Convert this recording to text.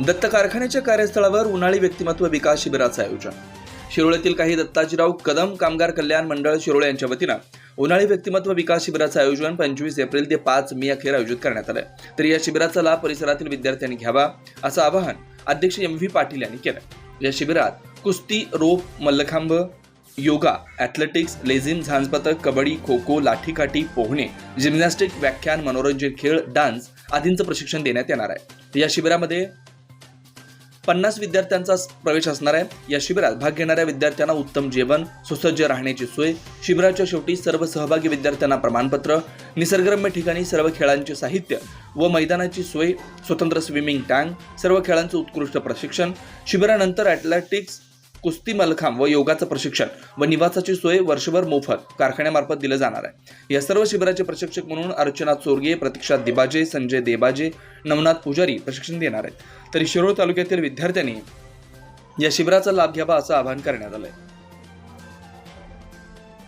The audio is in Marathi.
दत्त कारखान्याच्या कार्यस्थळावर उन्हाळी व्यक्तिमत्व विकास शिबिराचं आयोजन. शिरोळीतील काही दत्ताजीराव कदम कामगार कल्याण मंडळ शिरोळे यांच्या वतीनं उन्हाळी व्यक्तिमत्व विकास शिबिराचं आयोजन 25 एप्रिल ते 5 मे अखेर आयोजित करण्यात आलं. तर या शिबिराचा लाभ परिसरातील विद्यार्थ्यांनी घ्यावा असं आवाहन अध्यक्ष MV पाटील यांनी केलं. या शिबिरात कुस्ती, रोप, मल्लखांब, योगा, ॲथलेटिक्स, लेझिम, झांजपथक, कबड्डी, खो खो, लाठीकाठी, पोहणे, जिम्नॅस्टिक, व्याख्यान, मनोरंजन खेळ, डान्स आदींचं प्रशिक्षण देण्यात येणार आहे. या शिबिरामध्ये 50 विद्यार्थ्यांचा प्रवेश असणार आहे. या शिबिरात भाग घेणाऱ्या विद्यार्थ्यांना उत्तम जेवण, सुसज्ज राहण्याची सोय, शिबिराच्या शेवटी सर्व सहभागी विद्यार्थ्यांना प्रमाणपत्र, निसर्गरम्य ठिकाणी सर्व खेळांचे साहित्य व मैदानाची सोय, स्वतंत्र स्विमिंग टँक, सर्व खेळांचं उत्कृष्ट प्रशिक्षण, शिबिरानंतर ॲथलेटिक्स, कुस्ती, मल्लखांब व योगाचं प्रशिक्षण व निवासाची सोय वर्षभर मोफत कारखान्यामार्फत दिलं जाणार आहे. या सर्व शिबिराचे प्रशिक्षक म्हणून अर्चना चोरगे, प्रतीक्षा दिबाजे, संजय देबाजे, नवनाथ पुजारी प्रशिक्षण देणार आहेत. तरी शिरोळ तालुक्यातील विद्यार्थ्यांनी या शिबिराचा लाभ घ्यावा असं आवाहन करण्यात आलंय.